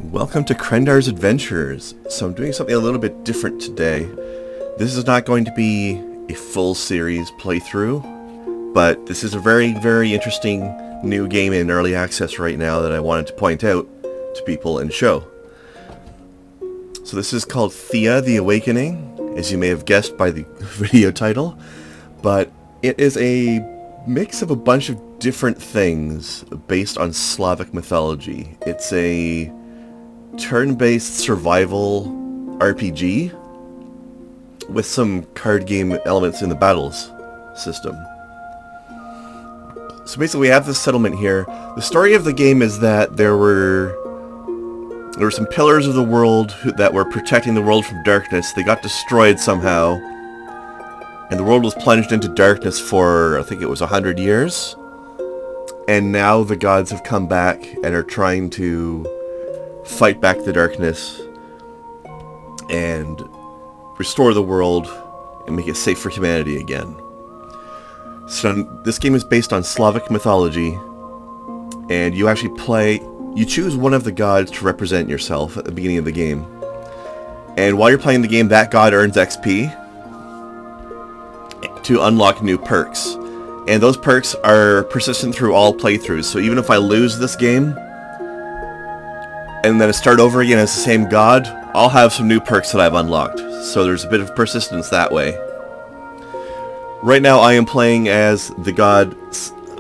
Welcome to Krendar's Adventures. So I'm doing something a little bit different today. This is not going to be a full series playthrough, but this is a very, very interesting new game in early access right now that I wanted to point out to people and show. So this is called Thea the Awakening, as you may have guessed by the video title, but it is a mix of a bunch of different things based on Slavic mythology. It's a turn-based survival RPG with some card game elements in the battles system. So basically we have this settlement here. The story of the game is that there were some pillars of the world that were protecting the world from darkness. They got destroyed somehow, and the world was plunged into darkness for, I think it was 100 years. And now the gods have come back and are trying to fight back the darkness and restore the world and make it safe for humanity again. So this game is based on Slavic mythology, and you actually you choose one of the gods to represent yourself at the beginning of the game. And while you're playing the game, that god earns XP to unlock new perks. And those perks are persistent through all playthroughs. So even if I lose this game and then I start over again as the same god, I'll have some new perks that I've unlocked. So there's a bit of persistence that way. Right now I am playing as the god,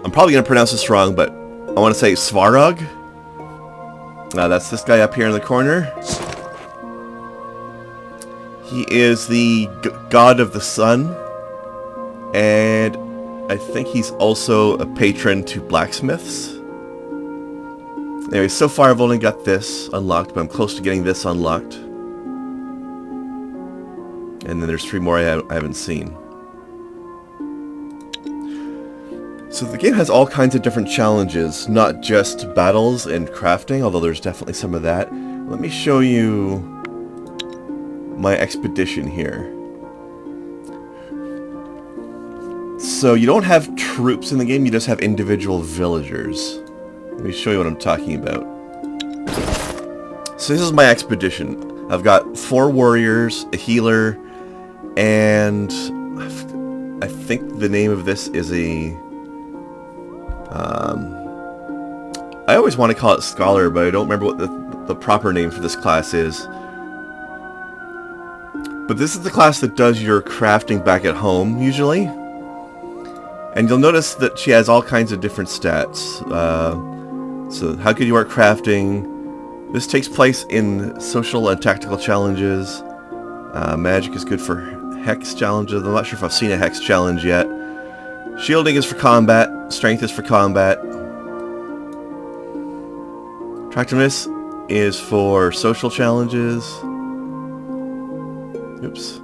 I'm probably going to pronounce this wrong, but I want to say Svarog. That's this guy up here in the corner. He is the god of the sun, and I think he's also a patron to blacksmiths. Anyway, so far I've only got this unlocked, but I'm close to getting this unlocked. And then there's 3 more I haven't seen. So the game has all kinds of different challenges, not just battles and crafting, although there's definitely some of that. Let me show you my expedition here. So you don't have troops in the game, you just have individual villagers. Let me show you what I'm talking about. So this is my expedition. I've got 4 warriors, a healer, and I think the name of this is a... I always want to call it Scholar, but I don't remember what the proper name for this class is. But this is the class that does your crafting back at home, usually. And you'll notice that she has all kinds of different stats. So how good you are at crafting. This takes place in social and tactical challenges. Magic is good for hex challenges. I'm not sure if I've seen a hex challenge yet. Shielding is for combat. Strength is for combat. Attractiveness is for social challenges. Oops.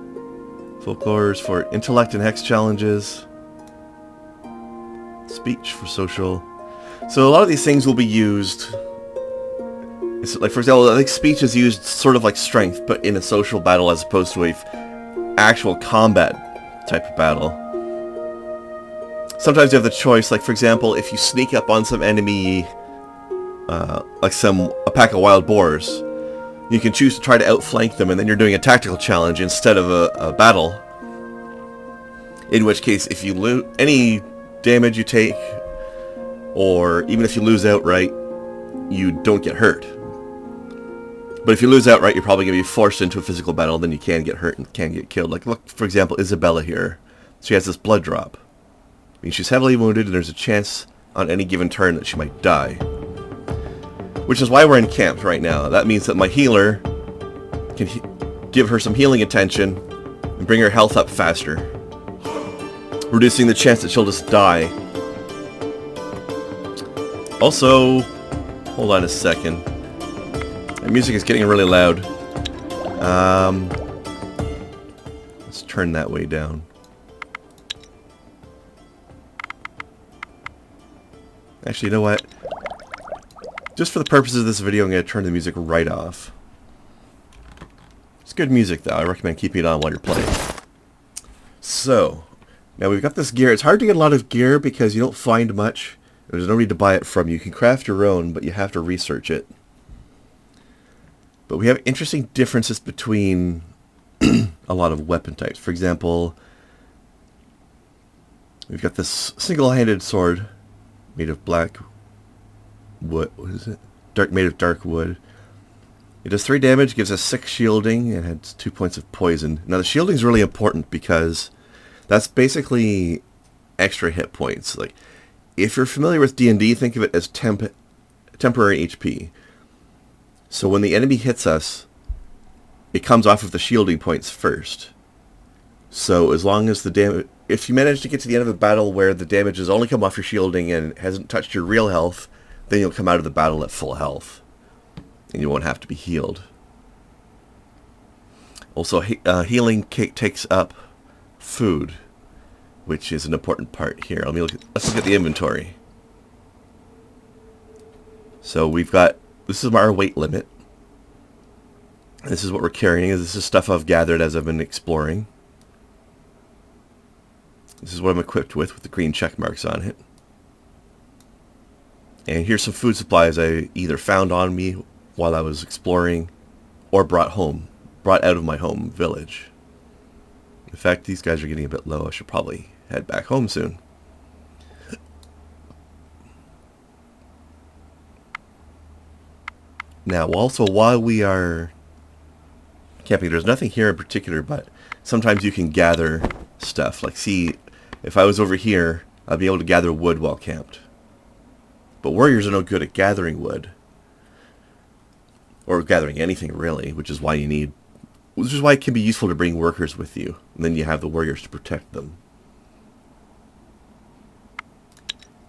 Folklore is for intellect and hex challenges. Speech for social. So a lot of these things will be used. It's like, for example, I think speech is used sort of like strength, but in a social battle as opposed to a actual combat type of battle. Sometimes you have the choice, like for example, if you sneak up on some enemy, like a pack of wild boars, you can choose to try to outflank them, and then you're doing a tactical challenge instead of a battle. In which case, if you lose any damage you take, or even if you lose outright, you don't get hurt. But if you lose outright, you're probably going to be forced into a physical battle, then you can get hurt and can get killed. Like, look, for example, Isabella here. She has this blood drop. I mean, she's heavily wounded, and there's a chance on any given turn that she might die. Which is why we're encamped right now. That means that my healer can give her some healing attention and bring her health up faster, reducing the chance that she'll just die. Also, hold on a second. The music is getting really loud. Let's turn that way down. Actually, you know what? Just for the purposes of this video, I'm going to turn the music right off. It's good music, though. I recommend keeping it on while you're playing. So, now we've got this gear. It's hard to get a lot of gear because you don't find much There's no need to buy it from you. You can craft your own, but you have to research it. But we have interesting differences between a lot of weapon types. For example, we've got this single-handed sword made of black wood. What is it? Made of dark wood. It does 3 damage, gives us 6 shielding, and has 2 points of poison. Now the shielding is really important because that's basically extra hit points. Like, if you're familiar with D&D, think of it as temporary HP. So when the enemy hits us, it comes off of the shielding points first. So as long as the damage, if you manage to get to the end of a battle where the damage has only come off your shielding and hasn't touched your real health, then you'll come out of the battle at full health. And you won't have to be healed. Also, healing takes up food, which is an important part here. Let's look at the inventory. So we've got, this is our weight limit. This is what we're carrying. This is stuff I've gathered as I've been exploring. This is what I'm equipped with the green check marks on it. And here's some food supplies I either found on me while I was exploring or brought out of my home village. In fact, these guys are getting a bit low. I should probably head back home soon. Now, also, while we are camping, there's nothing here in particular, but sometimes you can gather stuff. Like, see, if I was over here, I'd be able to gather wood while camped. But warriors are no good at gathering wood. Or gathering anything, really, which is why it can be useful to bring workers with you. And then you have the warriors to protect them.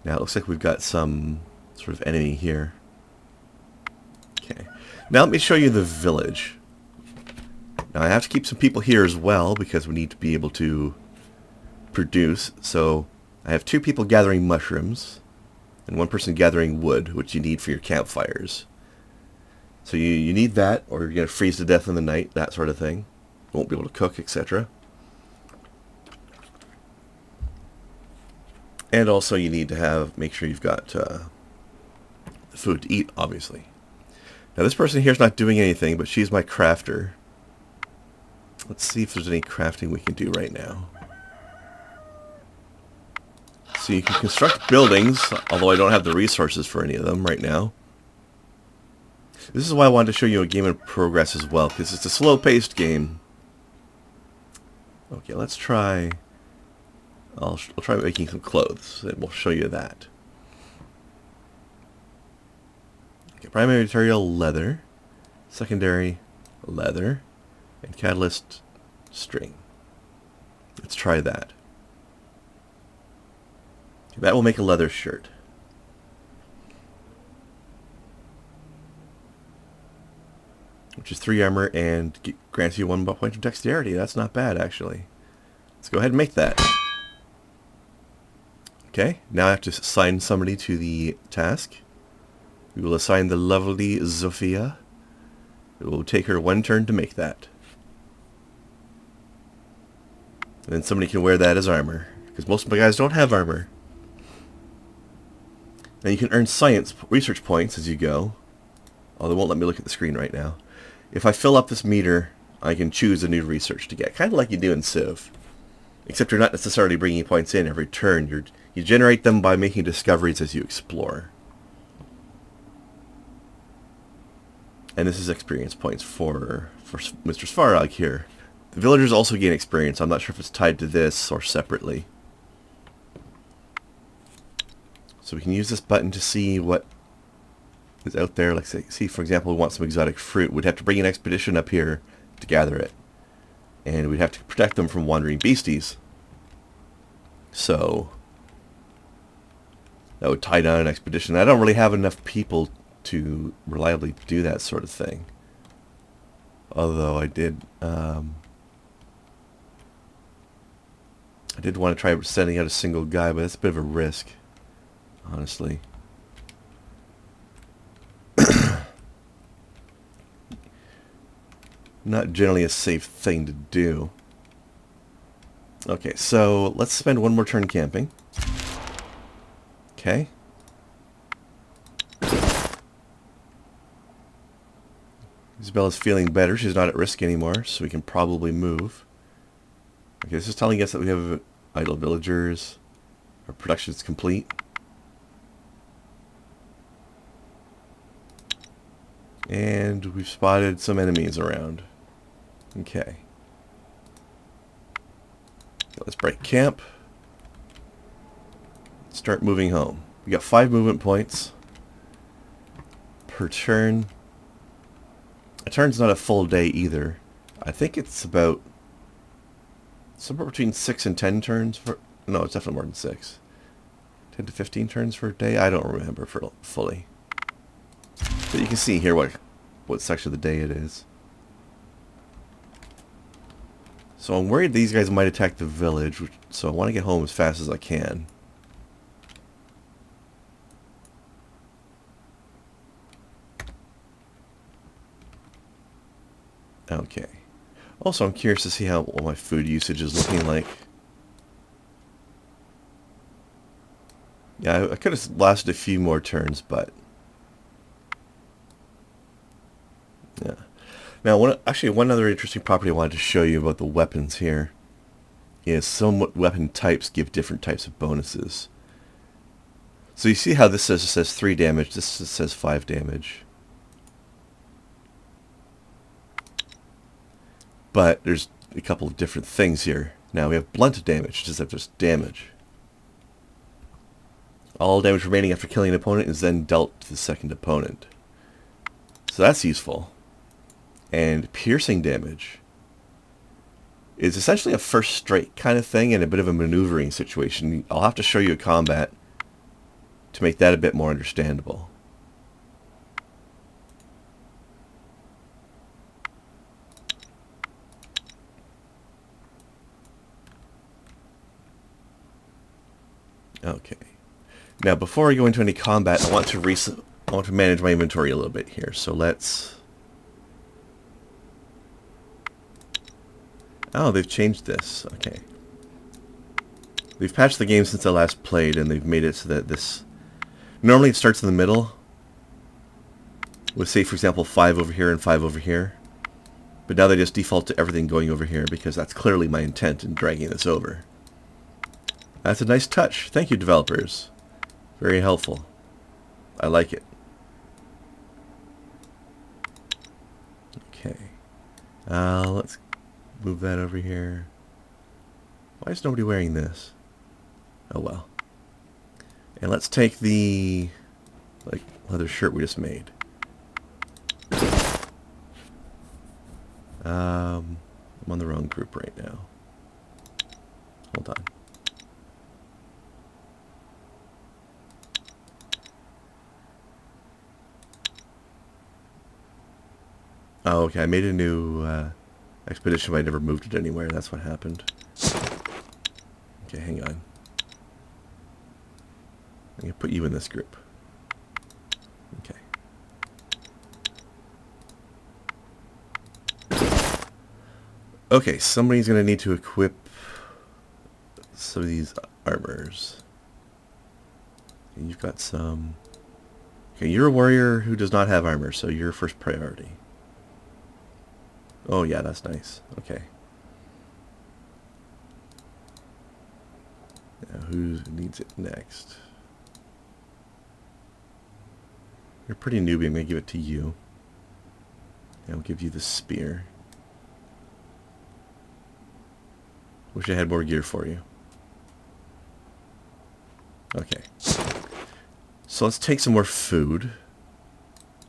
Now, it looks like we've got some sort of enemy here. Okay. Now let me show you the village. Now I have to keep some people here as well because we need to be able to produce. So I have 2 people gathering mushrooms and 1 person gathering wood, which you need for your campfires. So you need that, or you're going to freeze to death in the night, that sort of thing. Won't be able to cook, etc. And also you need to make sure you've got the food to eat, obviously. Now this person here is not doing anything, but she's my crafter. Let's see if there's any crafting we can do right now. So you can construct buildings, although I don't have the resources for any of them right now. This is why I wanted to show you a game in progress as well, because it's a slow-paced game. Okay, let's try... I'll try making some clothes, and we'll show you that. Okay, primary material, leather. Secondary, leather. And catalyst, string. Let's try that. Okay, that will make a leather shirt. Which is 3 armor and grants you 1 point of dexterity. That's not bad, actually. Let's go ahead and make that. Okay, now I have to assign somebody to the task. We will assign the lovely Zofia. It will take her 1 turn to make that. And then somebody can wear that as armor, because most of my guys don't have armor. Now you can earn science research points as you go. Although they won't let me look at the screen right now. If I fill up this meter, I can choose a new research to get, kind of like you do in Civ. Except you're not necessarily bringing points in every turn. You generate them by making discoveries as you explore. And this is experience points for Mr. Svarog here. The villagers also gain experience. I'm not sure if it's tied to this or separately. So we can use this button to see what is out there. Like, see, for example, we want some exotic fruit. We'd have to bring an expedition up here to gather it. And we'd have to protect them from wandering beasties. So that would tie down an expedition. I don't really have enough people to reliably do that sort of thing. Although I did want to try sending out a single guy, but that's a bit of a risk, honestly. Not generally a safe thing to do. Okay, so let's spend 1 more turn camping. Okay. Isabella's feeling better. She's not at risk anymore, so we can probably move. Okay, this is telling us that we have idle villagers. Our production is complete. And we've spotted some enemies around. Okay. Let's break camp. Start moving home. We got 5 movement points per turn. A turn's not a full day either. I think it's about somewhere between 6 and 10 turns for... No, it's definitely more than 6. 10 to 15 turns for a day? I don't remember fully. But you can see here what section of the day it is. So I'm worried these guys might attack the village, so I want to get home as fast as I can. Okay. Also, I'm curious to see how my food usage is looking like. Yeah, I could have lasted a few more turns, but... Yeah. Now, one other interesting property I wanted to show you about the weapons here is some weapon types give different types of bonuses. So you see how this says 3 damage, this says 5 damage. But there's a couple of different things here. Now we have blunt damage, just damage. All damage remaining after killing an opponent is then dealt to the second opponent. So that's useful. And piercing damage is essentially a first strike kind of thing and a bit of a maneuvering situation. I'll have to show you a combat to make that a bit more understandable. Okay. Now, before I go into any combat, I want to manage my inventory a little bit here. So let's... Oh, they've changed this. Okay. They've patched the game since I last played, and they've made it so that this... Normally it starts in the middle, with, say, for example, 5 over here and 5 over here. But now they just default to everything going over here, because that's clearly my intent in dragging this over. That's a nice touch. Thank you, developers. Very helpful. I like it. Okay. Let's move that over here. Why is nobody wearing this? Oh well. And let's take the leather shirt we just made. I'm on the wrong group right now. Hold on. Oh, okay. I made a new expedition, but I never moved it anywhere. That's what happened. Okay, hang on. I'm going to put you in this group. Okay. Okay, somebody's going to need to equip some of these armors. You've got some... Okay, you're a warrior who does not have armor, so you're first priority. Oh yeah, that's nice. Okay. Now who needs it next? You're pretty newbie. I'm going to give it to you. And I'll give you the spear. Wish I had more gear for you. Okay. So let's take some more food.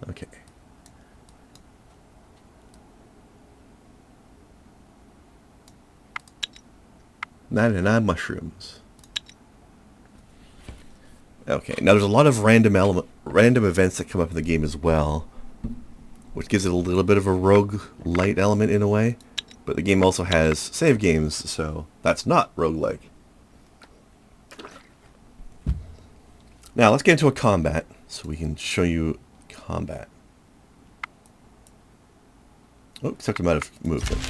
Okay. 99 mushrooms. Okay, now there's a lot of random events that come up in the game as well, which gives it a little bit of a rogue-lite element in a way, but the game also has save games, so that's not roguelike. Now let's get into a combat, so we can show you combat. Oh, except I'm out of movement,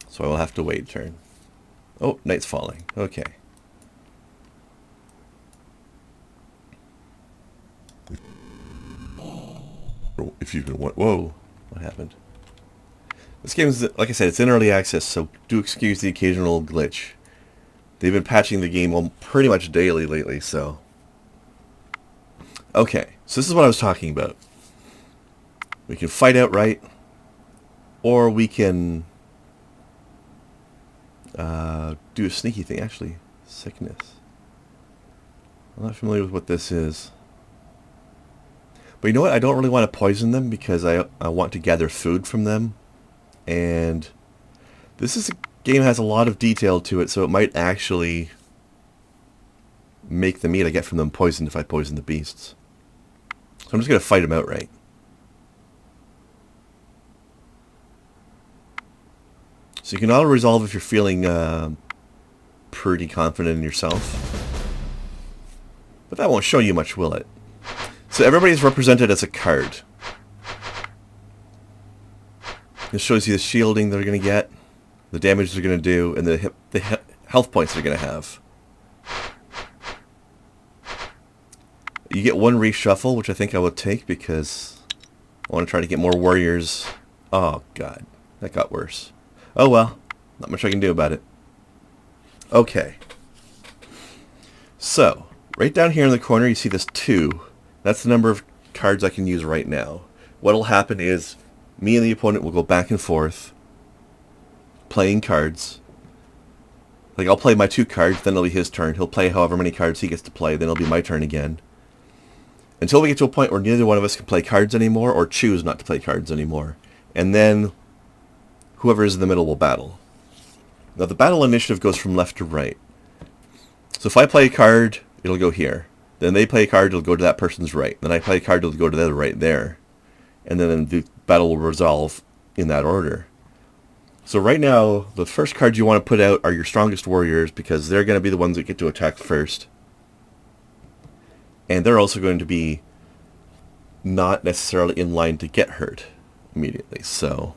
so I will have to wait a turn. Oh, night's falling. Okay. If you can... Whoa. What happened? This game is, like I said, it's in early access, so do excuse the occasional glitch. They've been patching the game pretty much daily lately, so... Okay, so this is what I was talking about. We can fight outright, or we can do a sneaky thing. Actually, sickness. I'm not familiar with what this is. But you know what? I don't really want to poison them because I want to gather food from them. And this is a game that has a lot of detail to it, so it might actually make the meat I get from them poisoned if I poison the beasts. So I'm just going to fight them outright. So you can auto-resolve if you're feeling pretty confident in yourself. But that won't show you much, will it? So everybody's represented as a card. This shows you the shielding they're going to get, the damage they're going to do, and the health points they're going to have. You get one reshuffle, which I think I will take because I want to try to get more warriors. Oh, God. That got worse. Oh, well. Not much I can do about it. Okay. So, right down here in the corner, you see this 2. That's the number of cards I can use right now. What'll happen is me and the opponent will go back and forth playing cards. Like, I'll play my 2 cards, then it'll be his turn. He'll play however many cards he gets to play, then it'll be my turn again. Until we get to a point where neither one of us can play cards anymore or choose not to play cards anymore. And then whoever is in the middle will battle. Now, the battle initiative goes from left to right. So if I play a card, it'll go here. Then they play a card, it'll go to that person's right. Then I play a card, it'll go to the other right there. And then the battle will resolve in that order. So right now, the first cards you want to put out are your strongest warriors because they're going to be the ones that get to attack first. And they're also going to be not necessarily in line to get hurt immediately. So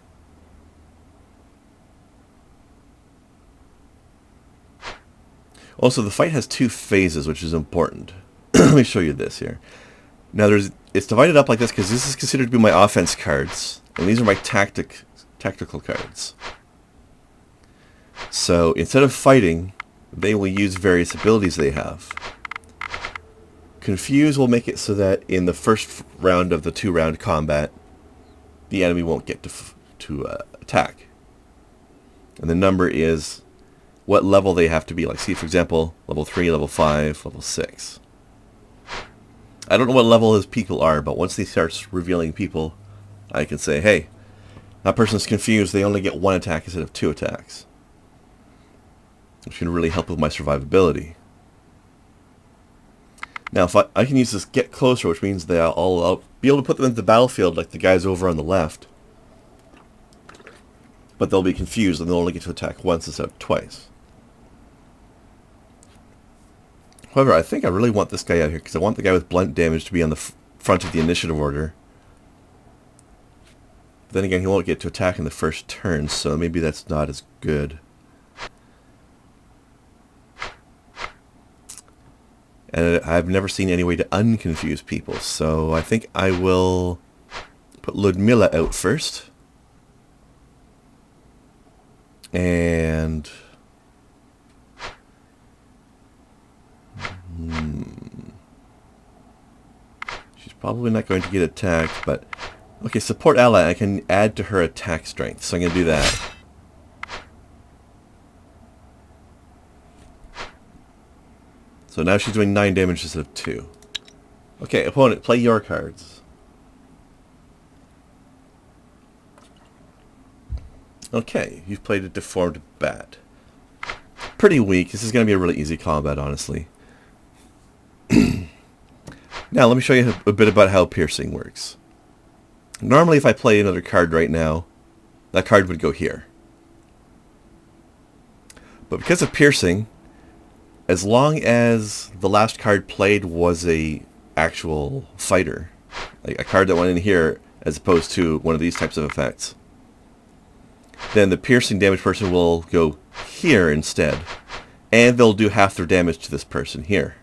also, the fight has 2 phases, which is important. Let me show you this here. Now, it's divided up like this because this is considered to be my offense cards, and these are my tactical cards. So instead of fighting, they will use various abilities they have. Confuse will make it so that in the first round of the 2-round combat, the enemy won't get to attack. And the number is what level they have to be. Like, see, for example, level 3, level 5, level 6. I don't know what level his people are, but once he starts revealing people, I can say, hey, that person's confused. They only get 1 attack instead of 2 attacks. Which can really help with my survivability. Now, if I can use this get closer, which means that I'll be able to put them into the battlefield like the guys over on the left. But they'll be confused and they'll only get to attack once instead of twice. However, I think I really want this guy out here because I want the guy with blunt damage to be on the front of the initiative order. But then again, he won't get to attack in the first turn, so maybe that's not as good. And I've never seen any way to unconfuse people, so I think I will put Ludmilla out first. And she's probably not going to get attacked, but okay, support ally, I can add to her attack strength, so I'm going to do that. So now she's doing 9 damage instead of 2. Okay, opponent, play your cards. Okay, you've played a deformed bat. Pretty weak. This is going to be a really easy combat, honestly. Now, let me show you a bit about how piercing works. Normally, if I play another card right now, that card would go here. But because of piercing, as long as the last card played was a actual fighter, like a card that went in here as opposed to one of these types of effects, then the piercing damage person will go here instead, and they'll do half their damage to this person here.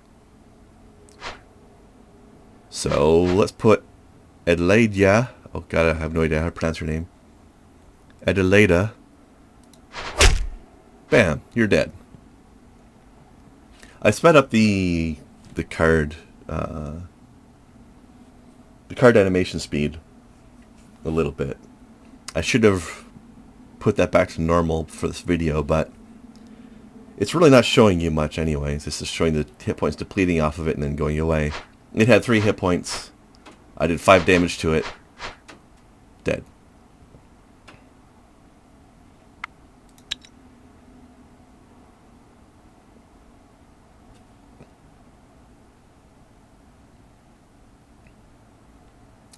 So let's put Adelaide Oh god, I have no idea how to pronounce her name. Adelaida. Bam, you're dead. I sped up the card animation speed a little bit. I should have put that back to normal for this video, but it's really not showing you much anyways. This is showing the hit points depleting off of it and then going away. It had 3 hit points. I did 5 damage to it. Dead.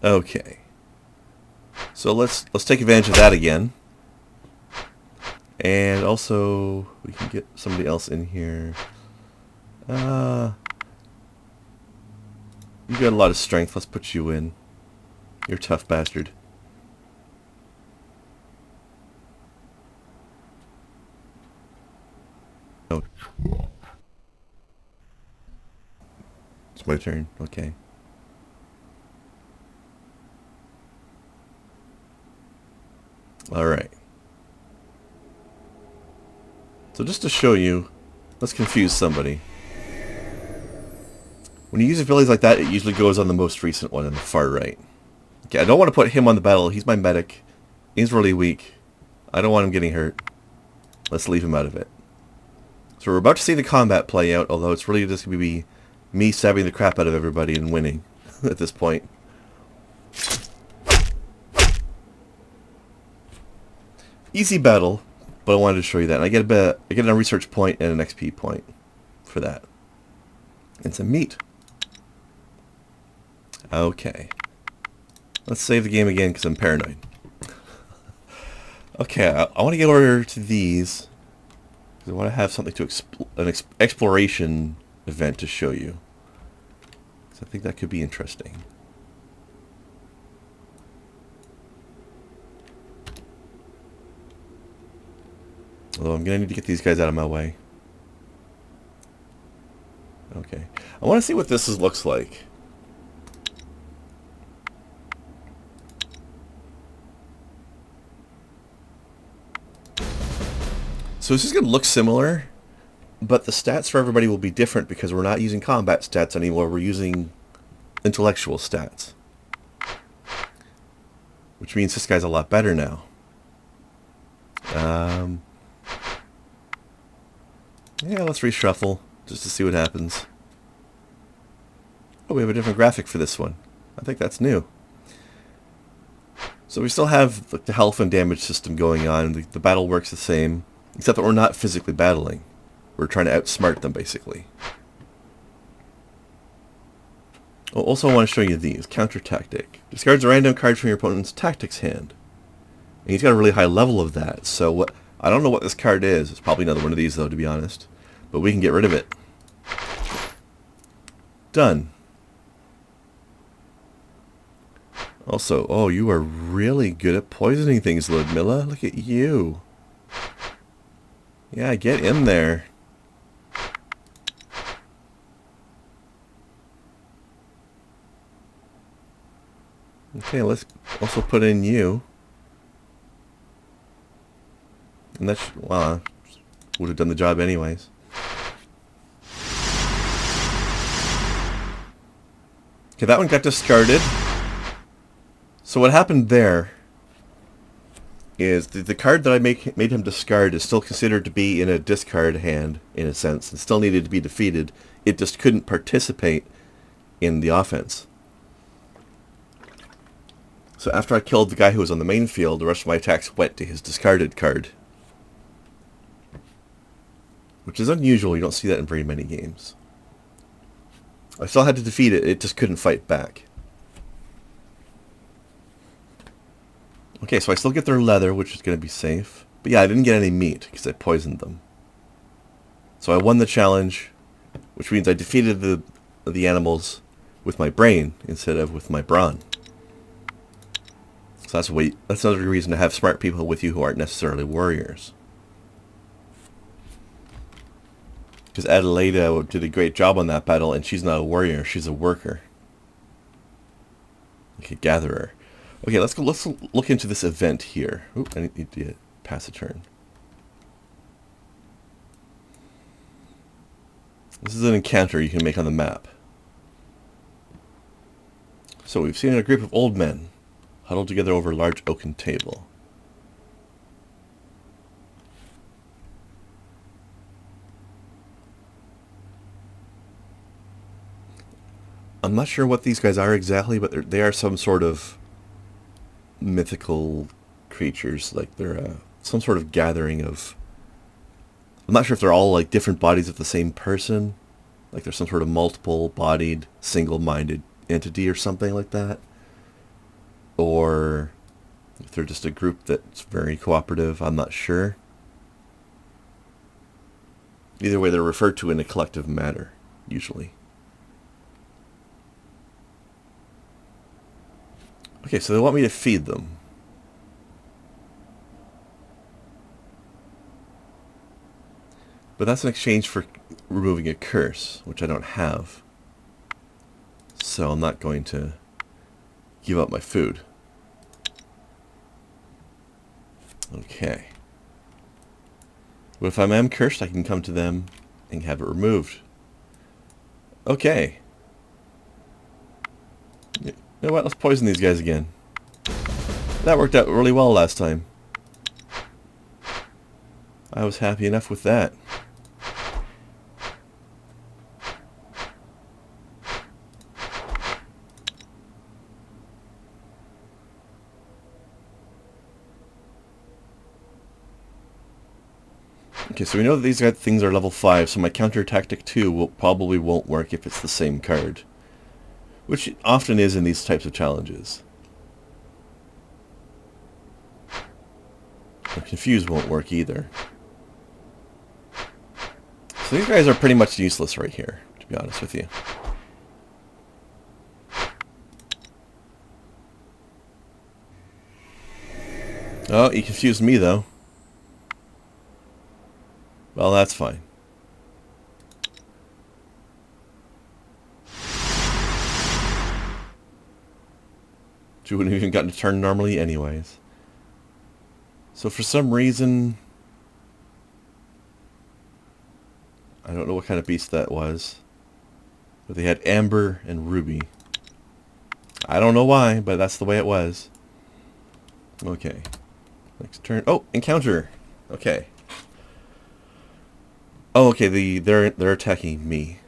Okay. So let's take advantage of that again. And also we can get somebody else in here. You got a lot of strength. Let's put you in. You're a tough bastard. Oh. It's my turn. Okay. Alright. So just to show you, let's confuse somebody. When you use abilities like that, it usually goes on the most recent one on the far right. Okay, I don't want to put him on the battle. He's my medic. He's really weak. I don't want him getting hurt. Let's leave him out of it. So we're about to see the combat play out, although it's really just going to be me stabbing the crap out of everybody and winning at this point. Easy battle, but I wanted to show you that. And I get a research point and an XP point for that. And some meat. Okay. Let's save the game again because I'm paranoid. Okay, I want to get over to these. I want to have something to an exploration event to show you. So I think that could be interesting. Although I'm going to need to get these guys out of my way. Okay. I want to see what this looks like. So this is going to look similar, but the stats for everybody will be different because we're not using combat stats anymore. We're using intellectual stats. Which means this guy's a lot better now. Yeah, let's reshuffle just to see what happens. Oh, we have a different graphic for this one. I think that's new. So we still have the health and damage system going on. The battle works the same, except that we're not physically battling. We're trying to outsmart them, basically. Oh, also, I want to show you these. Counter tactic. Discards a random card from your opponent's tactics hand. And he's got a really high level of that. So I don't know what this card is. It's probably another one of these, though, to be honest. But we can get rid of it. Done. Also, oh, you are really good at poisoning things, Ludmilla. Look at you. Yeah, get in there. Okay, let's also put in you. And that's, well, would have done the job anyways. Okay, that one got discarded. So what happened there is the card that I made him discard is still considered to be in a discard hand, in a sense, and still needed to be defeated. It just couldn't participate in the offense. So after I killed the guy who was on the main field, the rest of my attacks went to his discarded card. Which is unusual, you don't see that in very many games. I still had to defeat it, it just couldn't fight back. Okay, so I still get their leather, which is going to be safe. But yeah, I didn't get any meat, because I poisoned them. So I won the challenge, which means I defeated the animals with my brain, instead of with my brawn. So that's another reason to have smart people with you who aren't necessarily warriors. Because Adelaida did a great job on that battle, and she's not a warrior, she's a worker. Like a gatherer. Okay, let's go. Let's look into this event here. Oop, I need to pass a turn. This is an encounter you can make on the map. So we've seen a group of old men huddled together over a large oaken table. I'm not sure what these guys are exactly, but they are some sort of mythical creatures. Like they're some sort of gathering of... I'm not sure if they're all like different bodies of the same person. Like there's some sort of multiple-bodied, single-minded entity or something like that. Or if they're just a group that's very cooperative, I'm not sure. Either way, they're referred to in a collective manner, usually. Okay, so they want me to feed them. But that's in exchange for removing a curse, which I don't have. So I'm not going to give up my food. Okay. But if I am cursed, I can come to them and have it removed. Okay. You know what? Let's poison these guys again. That worked out really well last time. I was happy enough with that. Okay, so we know that these things are level 5, so my counter tactic 2 probably won't work if it's the same card. Which it often is in these types of challenges. And confuse won't work either. So these guys are pretty much useless right here, to be honest with you. Oh, you confused me though. Well, that's fine. She wouldn't have even gotten to turn normally anyways. So for some reason... I don't know what kind of beast that was. But they had Amber and Ruby. I don't know why, but that's the way it was. Okay. Next turn. Oh, encounter! Okay. Oh, okay, they're attacking me.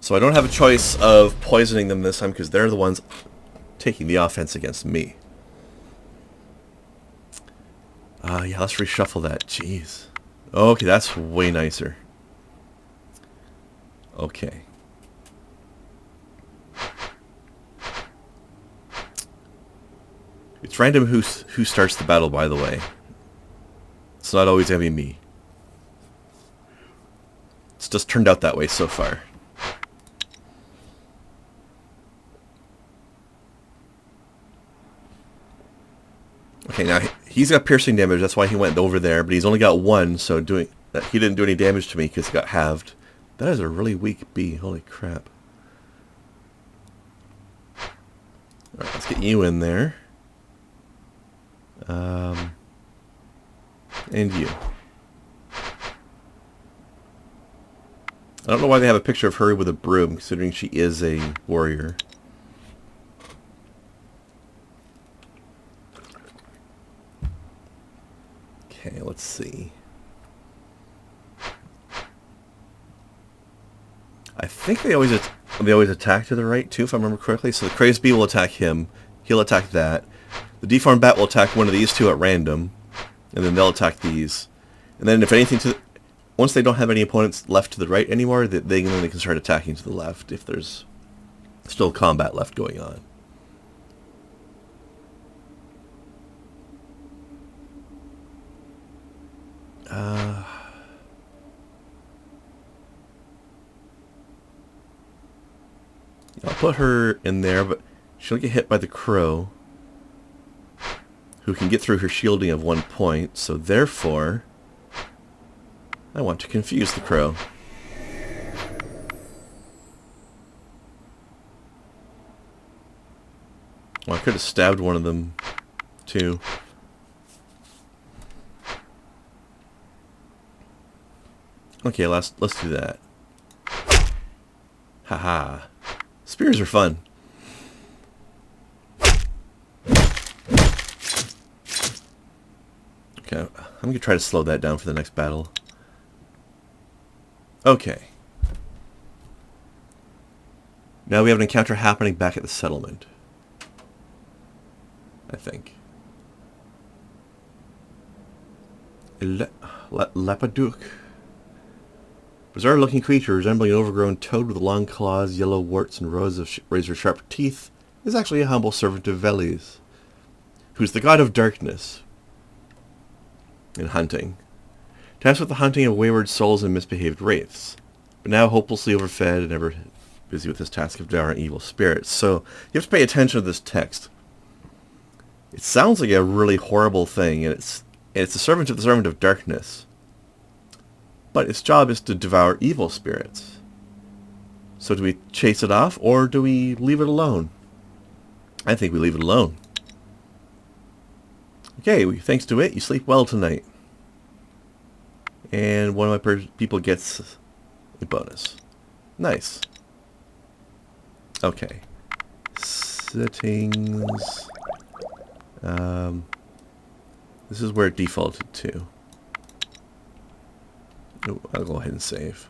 So I don't have a choice of poisoning them this time because they're the ones taking the offense against me. Yeah, let's reshuffle that. Jeez. Okay, that's way nicer. Okay. It's random who starts the battle, by the way. It's not always going to be me. It's just turned out that way so far. Okay, now he's got piercing damage, that's why he went over there, but he's only got 1, so he didn't do any damage to me because he got halved. That is a really weak bee, holy crap. Alright, let's get you in there. And you. I don't know why they have a picture of her with a broom, considering she is a warrior. Okay, let's see. I think they always attack to the right too, if I remember correctly. So the crazed bee will attack him. He'll attack that. The deformed bat will attack one of these two at random, and then they'll attack these. And then if anything once they don't have any opponents left to the right anymore, they can start attacking to the left if there's still combat left going on. I'll put her in there, but she'll get hit by the crow, who can get through her shielding of 1 point, so therefore I want to confuse the crow. Well, I could have stabbed one of them, too. Okay, let's do that. Haha. Spears are fun. Okay, I'm going to try to slow that down for the next battle. Okay. Now we have an encounter happening back at the settlement. I think. Lepaduk. Bizarre-looking creature resembling an overgrown toad with long claws, yellow warts, and rows of razor-sharp teeth is actually a humble servant of Veles, who's the god of darkness and hunting. Tasked with the hunting of wayward souls and misbehaved wraiths, but now hopelessly overfed and ever busy with his task of devouring evil spirits. So you have to pay attention to this text. It sounds like a really horrible thing, and it's a servant of the servant of darkness. But its job is to devour evil spirits. So do we chase it off, or do we leave it alone? I think we leave it alone. Okay, thanks to it, you sleep well tonight. And one of my people gets a bonus. Nice. Okay. Settings. This is where it defaulted to. Oh, I'll go ahead and save.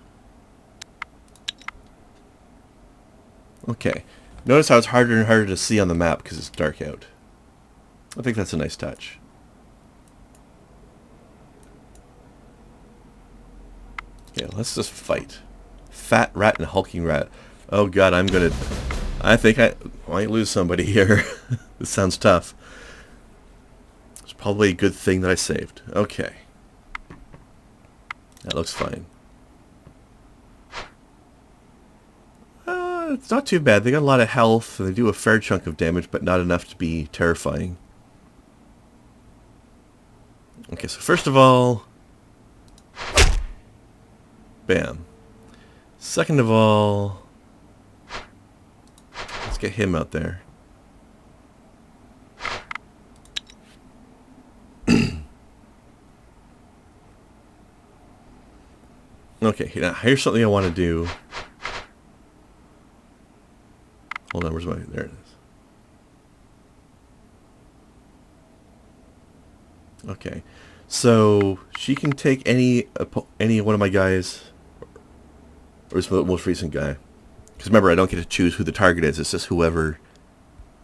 Okay. Notice how it's harder and harder to see on the map because it's dark out. I think that's a nice touch. Okay, let's just fight. Fat rat and hulking rat. Oh god, I think I might lose somebody here. This sounds tough. It's probably a good thing that I saved. Okay. That looks fine. It's not too bad. They got a lot of health, and they do a fair chunk of damage, but not enough to be terrifying. Okay, so first of all... Bam. Second of all... Let's get him out there. Okay, now here's something I want to do. Hold on, where's my... There it is. Okay, so she can take any one of my guys, or this most recent guy. Because remember, I don't get to choose who the target is. It's just whoever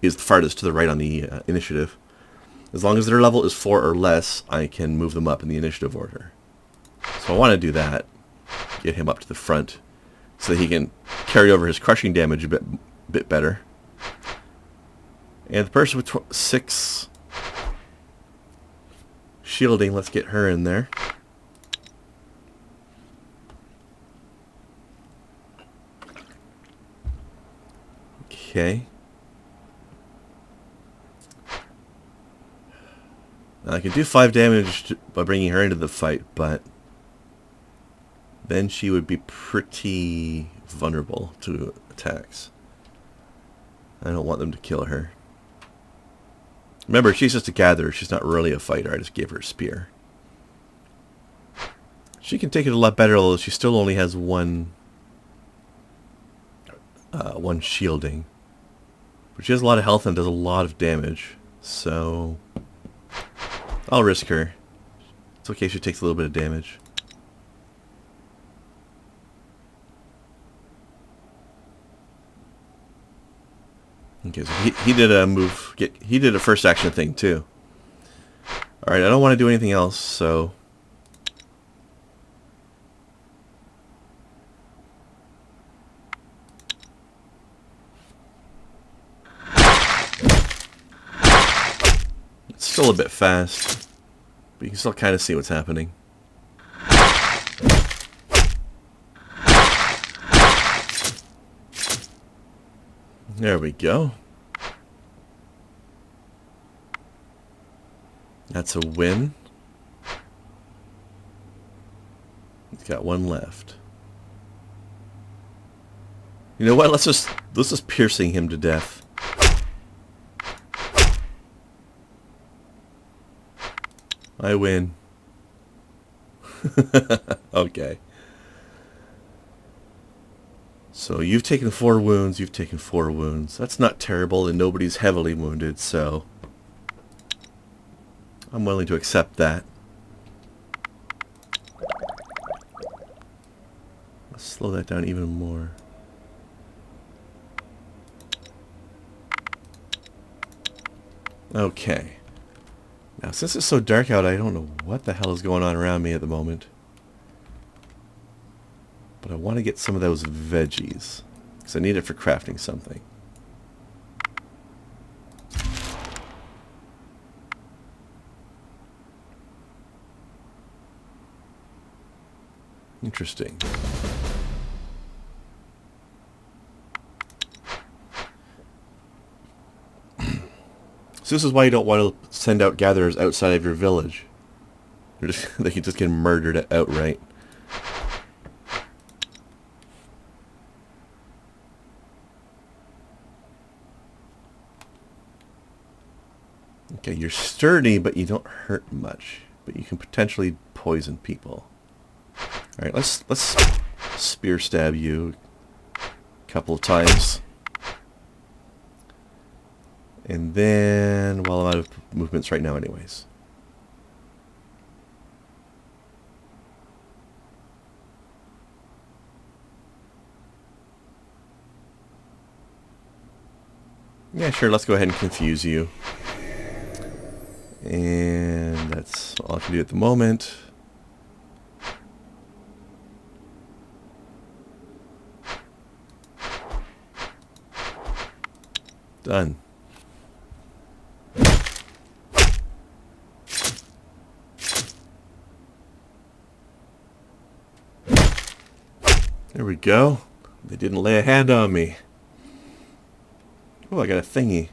is the farthest to the right on the initiative. As long as their level is 4 or less, I can move them up in the initiative order. So I want to do that. Get him up to the front so that he can carry over his crushing damage a bit better. And the person with 6 shielding, let's get her in there. Okay. Now I can do 5 damage by bringing her into the fight, but then she would be pretty vulnerable to attacks. I don't want them to kill her. Remember, she's just a gatherer. She's not really a fighter. I just gave her a spear. She can take it a lot better, although she still only has one shielding. But she has a lot of health and does a lot of damage. So I'll risk her. It's okay if she takes a little bit of damage. Okay, so he did a move. He did a first action thing too. Alright, I don't want to do anything else, so... It's still a bit fast, but you can still kind of see what's happening. There we go. That's a win. He's got one left. You know what? Let's just piercing him to death. I win. Okay. So you've taken 4 wounds, you've taken 4 wounds. That's not terrible, and nobody's heavily wounded, so I'm willing to accept that. Let's slow that down even more. Okay. Now, since it's so dark out, I don't know what the hell is going on around me at the moment. But I want to get some of those veggies, because I need it for crafting something. Interesting. So this is why you don't want to send out gatherers outside of your village. They can just get murdered outright. Okay, you're sturdy, but you don't hurt much. But you can potentially poison people. Alright, let's spear stab you a couple of times. And then, well, I'm out of movements right now anyways. Yeah, sure, let's go ahead and confuse you. And that's all I can do at the moment. Done. There we go. They didn't lay a hand on me. Oh, I got a thingy.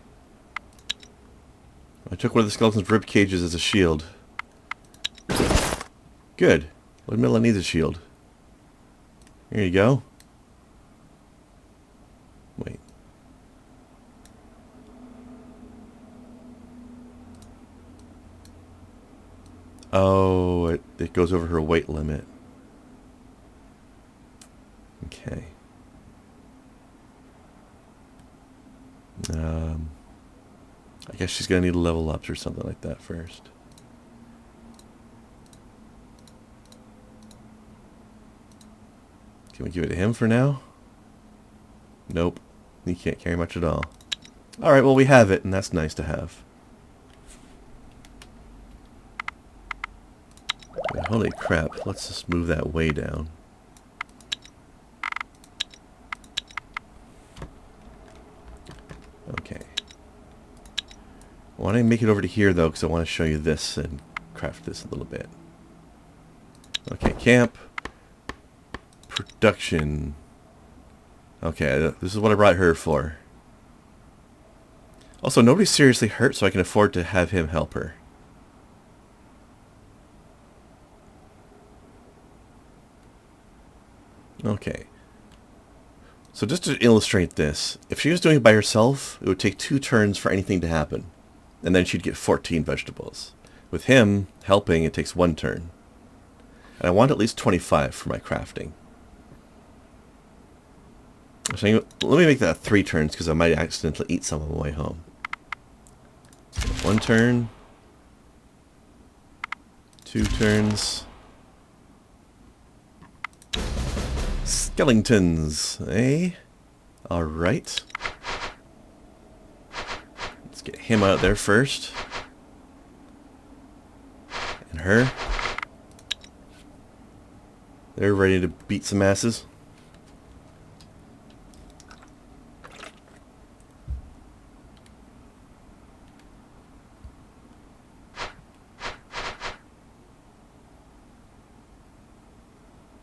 I took one of the skeleton's rib cages as a shield. Good. Woodmilla needs a shield. Here you go. Wait. Oh, it goes over her weight limit. Okay. I guess she's going to need level ups or something like that first. Can we give it to him for now? Nope. He can't carry much at all. Alright, well we have it, and that's nice to have. Holy crap, let's just move that way down. Okay. I want to make it over to here though, because I want to show you this and craft this a little bit. Okay, camp. Production. Okay, this is what I brought her for. Also, nobody's seriously hurt, so I can afford to have him help her. Okay. So just to illustrate this, if she was doing it by herself, it would take 2 turns for anything to happen. And then she'd get 14 vegetables. With him helping, it takes 1 turn. And I want at least 25 for my crafting. So let me make that 3 turns, because I might accidentally eat some on the way home. So 1 turn. 2 turns. Skeletons, eh? Alright. Let's get him out there first. And her. They're ready to beat some asses.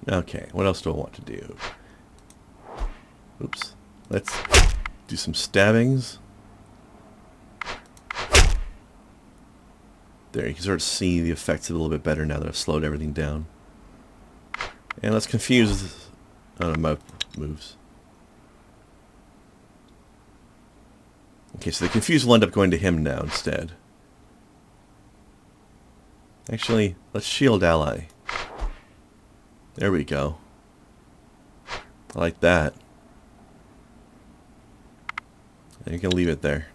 Okay, what else do I want to do? Oops. Let's do some stabbings. There, you can sort of see the effects a little bit better now that I've slowed everything down. And let's confuse my moves. Okay, so the confuse will end up going to him now instead. Actually, let's shield ally. There we go. I like that. And you can leave it there.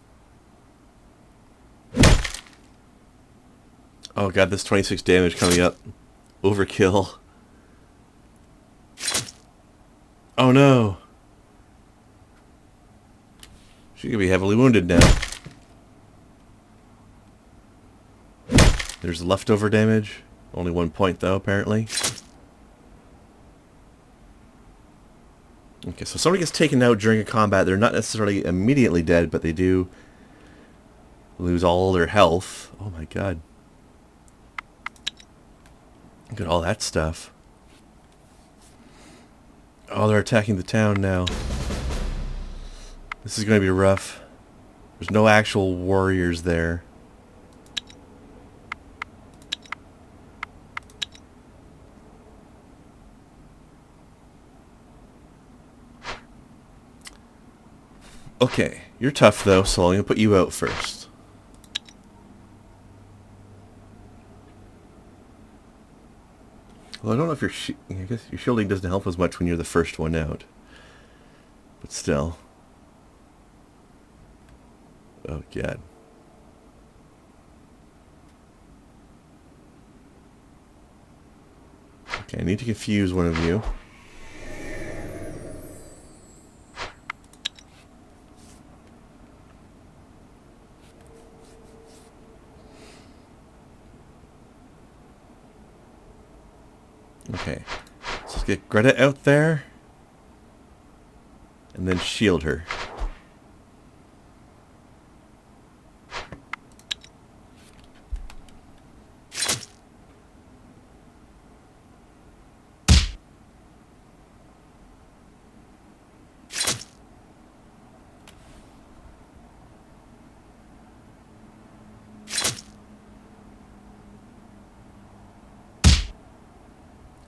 Oh god, this 26 damage coming up. Overkill. Oh no! She could be heavily wounded now. There's leftover damage. Only 1 point though, apparently. Okay, so somebody gets taken out during a combat. They're not necessarily immediately dead, but they do lose all their health. Oh my god. Look at all that stuff. Oh, they're attacking the town now. This is going to be rough. There's no actual warriors there. Okay, you're tough though, so I'm going to put you out first. Well, I don't know if I guess your shielding doesn't help as much when you're the first one out. But still. Oh, God. Okay, I need to confuse one of you. Okay, so let's get Greta out there, and then shield her.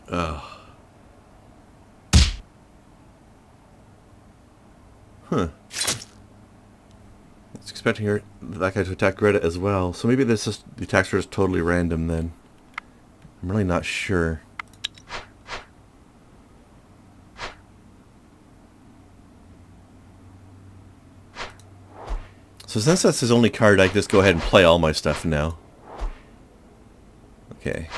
Ugh. Huh. I was expecting that guy to attack Greta as well. So maybe the attacks are just totally random then. I'm really not sure. So since that's his only card, I can just go ahead and play all my stuff now. Okay.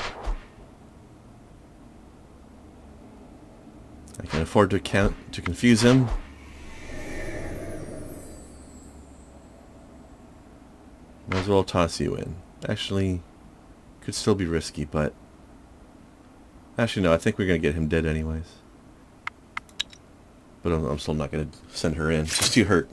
I can afford to confuse him. Might as well toss you in. Actually, could still be risky, but... Actually, no, I think we're going to get him dead anyways. But I'm still not going to send her in. She's too hurt.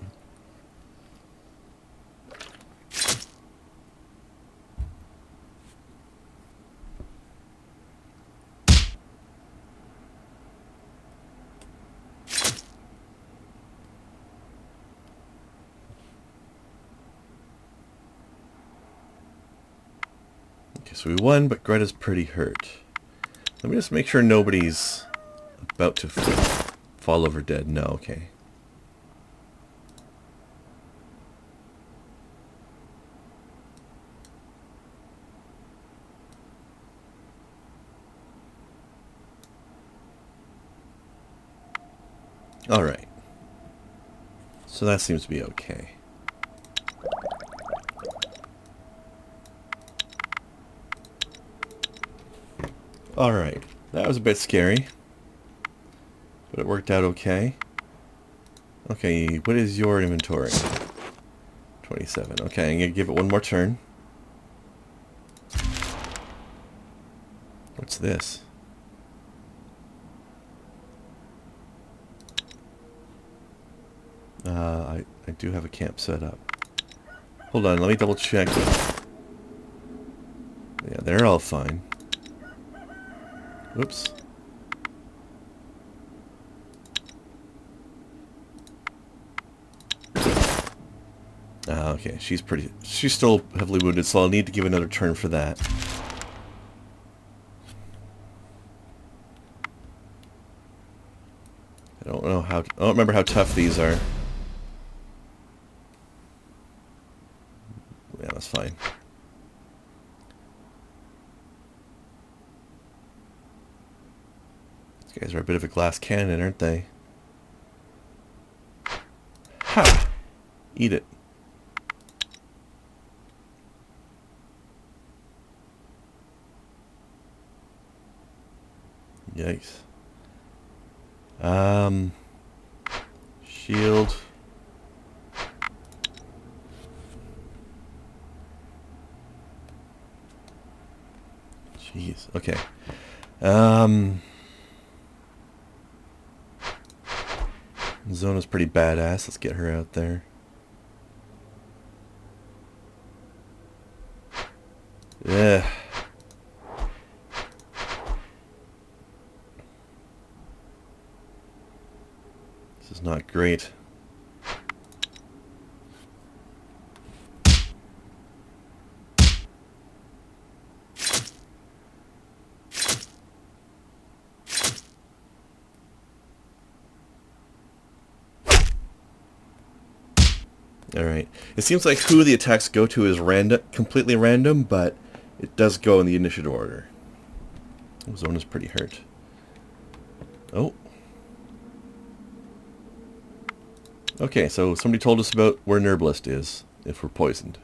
Okay, so we won, but Greta's pretty hurt. Let me just make sure nobody's about to fall over dead. No, okay. Alright. So that seems to be okay. Alright. That was a bit scary. But it worked out okay. Okay, what is your inventory? 27. Okay, I'm going to give it one more turn. What's this? I do have a camp set up. Hold on, let me double check. Yeah, they're all fine. Oops. Okay, she's still heavily wounded, so I'll need to give another turn for that. I don't remember how tough these are. Yeah, that's fine. These guys are a bit of a glass cannon, aren't they? Ha! Eat it. Yikes. Shield. Jeez. Okay. Zona's pretty badass. Let's get her out there. Yeah. This is not great. Alright. It seems like who the attacks go to is random, completely random, but it does go in the initiative order. Zona's pretty hurt. Oh. Okay, so somebody told us about where Nerblist is, if we're poisoned.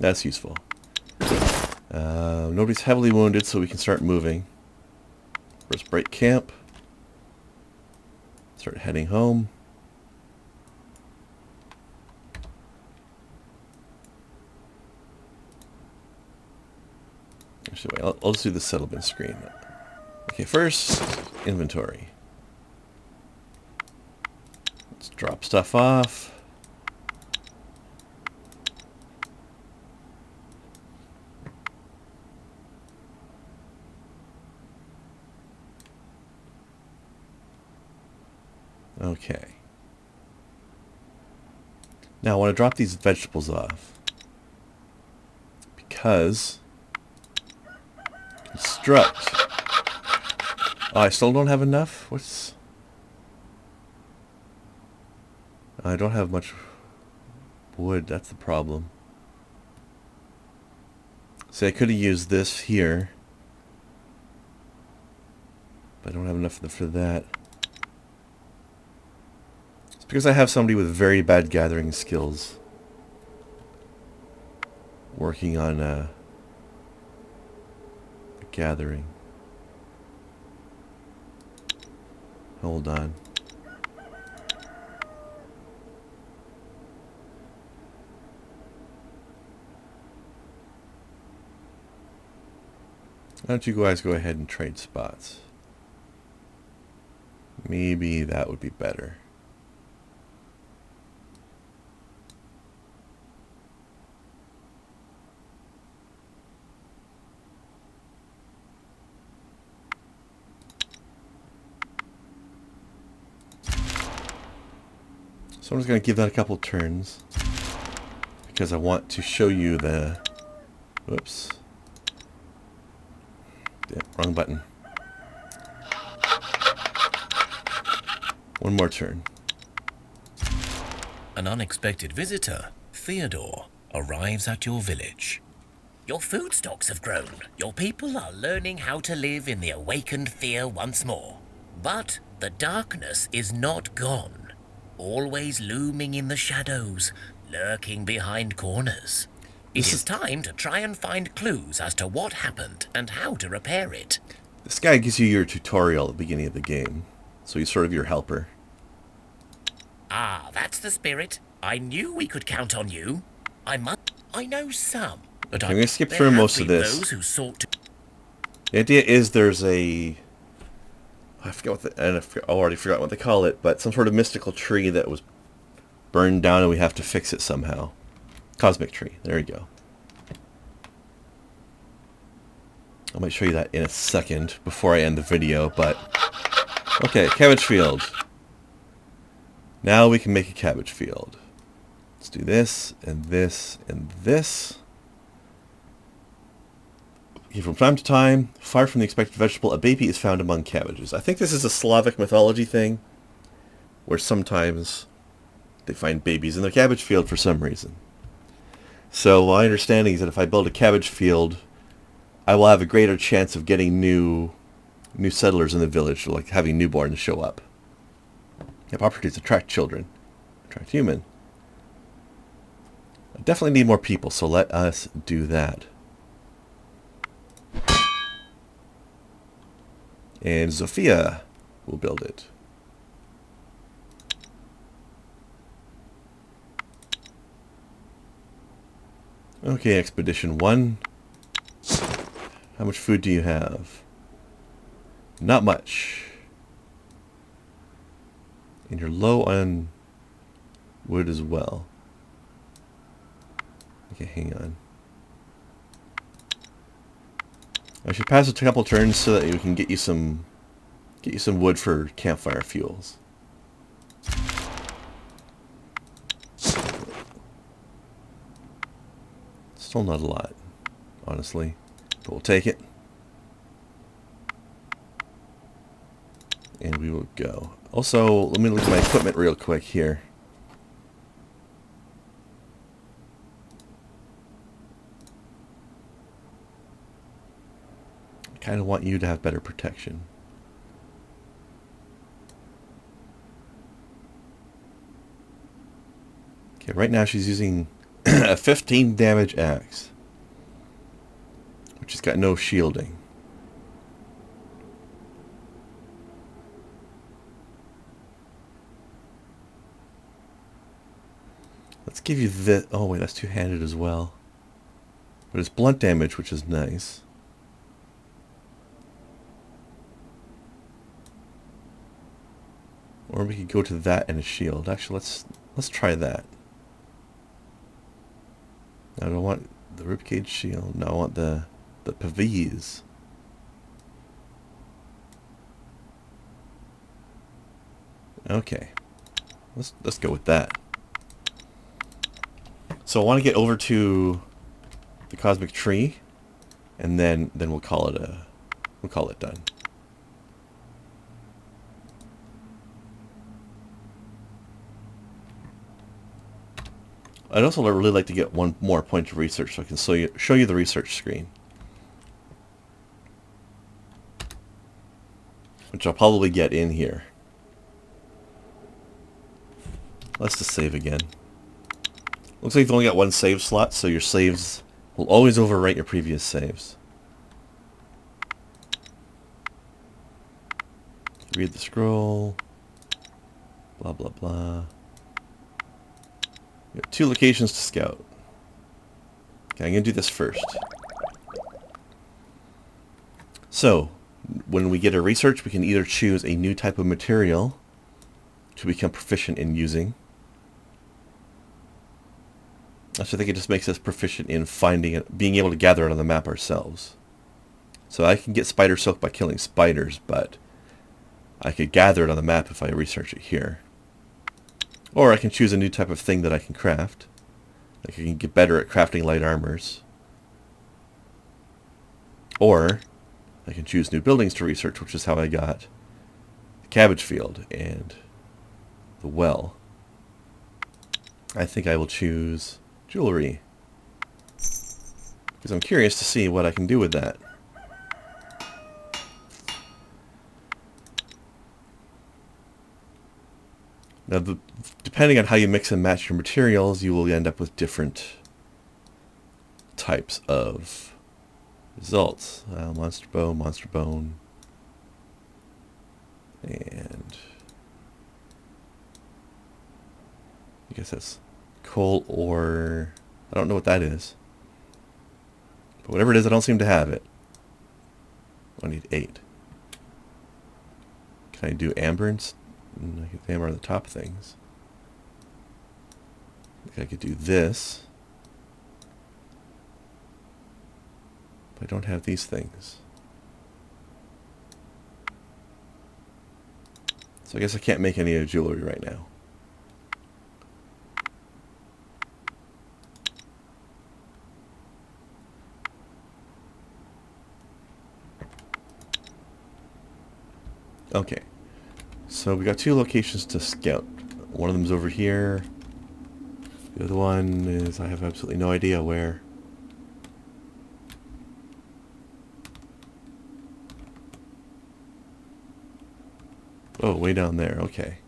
That's useful. Nobody's heavily wounded, so we can start moving. First break camp. Start heading home. Actually, wait, I'll just do the settlement screen. Okay, first, inventory. Let's drop stuff off. Okay. Now I want to drop these vegetables off. Because... Construct. Oh, I still don't have enough? What's... I don't have much wood, that's the problem. See, I could have used this here. But I don't have enough for that. It's because I have somebody with very bad gathering skills working on gathering. Hold on. Why don't you guys go ahead and trade spots? Maybe that would be better. So I'm just going to give that a couple turns because I want to show you the... Whoops. Yeah, wrong button. One more turn. An unexpected visitor, Theodore, arrives at your village. Your food stocks have grown. Your people are learning how to live in the awakened Thea once more. But the darkness is not gone. Always looming in the shadows, lurking behind corners. It is time to try and find clues as to what happened and how to repair it. This guy gives you your tutorial at the beginning of the game, so he's sort of your helper. Ah, that's the spirit. I knew we could count on you. I know some, but I'm going to skip through most of this. Those who sought to... The idea is there's a... I already forgot what they call it, but some sort of mystical tree that was burned down and we have to fix it somehow. Cosmic tree. There we go. I might show you that in a second before I end the video, but... Okay, cabbage field. Now we can make a cabbage field. Let's do this, and this, and this. Okay, from time to time, far from the expected vegetable, a baby is found among cabbages. I think this is a Slavic mythology thing, where sometimes they find babies in their cabbage field for some reason. So my understanding is that if I build a cabbage field, I will have a greater chance of getting new new settlers in the village, like having newborns show up. You have opportunities to attract children, attract human. I definitely need more people, so let us do that. And Zofia will build it. Okay, Expedition 1. How much food do you have? Not much. And you're low on wood as well. Okay, hang on. I should pass a couple turns so that we can get you some wood for campfire fuels. Still not a lot, honestly, but we'll take it. And we will go. Also, let me look at my equipment real quick here. I kind of want you to have better protection. Okay, right now she's using a 15 damage axe, which has got no shielding. Let's give you this. Oh wait, that's two-handed as well. But it's blunt damage, which is nice. Or we could go to that and a shield. Actually, let's try that. I don't want the ribcage shield. No, I want the pavis. Okay, let's go with that. So I want to get over to the cosmic tree, and then we'll call it done. I'd also really like to get one more point of research so I can show you the research screen. Which I'll probably get in here. Let's just save again. Looks like you've only got one save slot, so your saves will always overwrite your previous saves. Read the scroll. Blah, blah, blah. We have 2 locations to scout. Okay, I'm going to do this first. So, when we get a research, we can either choose a new type of material to become proficient in using. Actually, I think it just makes us proficient in finding it, being able to gather it on the map ourselves. So I can get spider silk by killing spiders, but I could gather it on the map if I research it here. Or I can choose a new type of thing that I can craft. Like I can get better at crafting light armors. Or I can choose new buildings to research, which is how I got the cabbage field and the well. I think I will choose jewelry, because I'm curious to see what I can do with that. Now, depending on how you mix and match your materials, you will end up with different types of results. Monster bone, and I guess that's coal ore. I don't know what that is. But whatever it is, I don't seem to have it. I need 8. Can I do amber? I get the amber on the top things. I could do this. But I don't have these things. So I guess I can't make any jewelry right now. Okay, so we got 2 locations to scout. One of them's over here. The other one is, I have absolutely no idea where. Oh, way down there. Okay.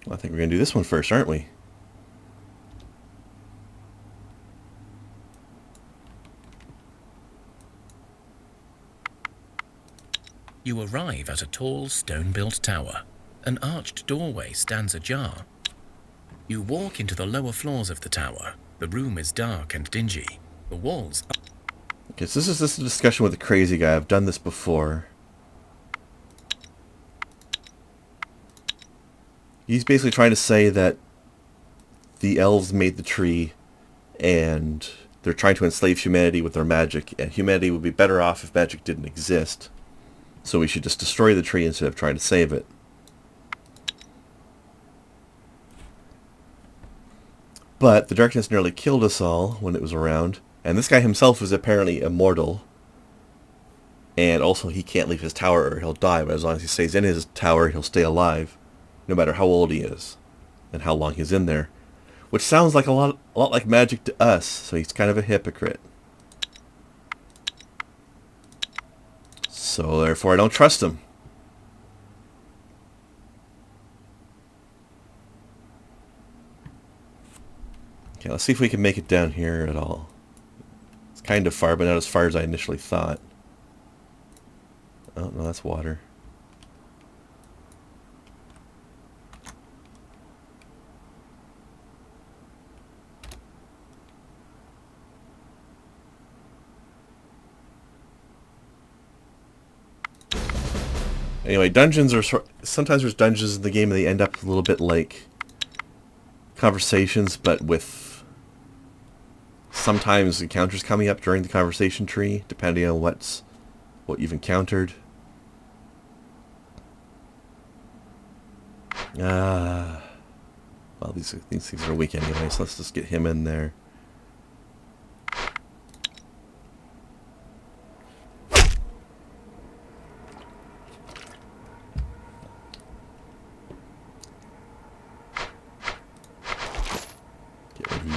Well, I think we're going to do this one first, aren't we? You arrive at a tall stone-built tower. An arched doorway stands ajar. You walk into the lower floors of the tower. The room is dark and dingy. The walls are... Okay, so this is a discussion with a crazy guy. I've done this before. He's basically trying to say that the elves made the tree and they're trying to enslave humanity with their magic, and humanity would be better off if magic didn't exist. So we should just destroy the tree instead of trying to save it. But the darkness nearly killed us all when it was around, and this guy himself is apparently immortal. And also he can't leave his tower or he'll die, but as long as he stays in his tower, he'll stay alive, no matter how old he is and how long he's in there. Which sounds like a lot like magic to us, so he's kind of a hypocrite. So therefore I don't trust him. Okay, let's see if we can make it down here at all. It's kind of far, but not as far as I initially thought. Oh, no, that's water. Anyway, dungeons are sometimes there's dungeons in the game and they end up a little bit like conversations, but with sometimes encounters coming up during the conversation tree, depending on what you've encountered. Well, these things are weak anyway, so let's just get him in there.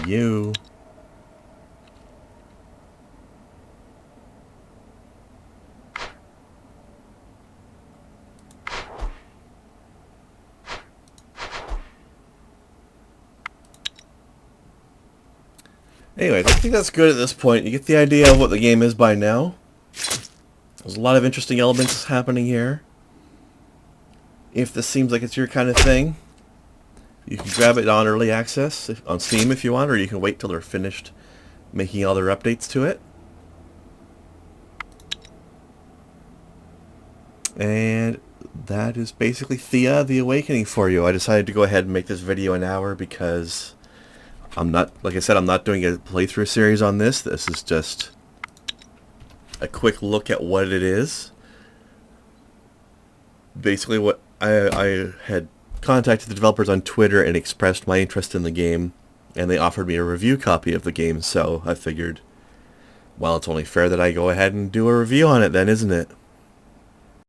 You. Anyways, I think that's good at this point. You get the idea of what the game is by now. There's a lot of interesting elements happening here. If this seems like it's your kind of thing, you can grab it on early access on Steam if you want, or you can wait till they're finished making all their updates to it. And that is basically Thea, the Awakening for you. I decided to go ahead and make this video an hour because I'm not, like I said, I'm not doing a playthrough series on this. This is just a quick look at what it is. Basically what I had contacted the developers on Twitter and expressed my interest in the game, and they offered me a review copy of the game, so I figured, well, it's only fair that I go ahead and do a review on it then, isn't it?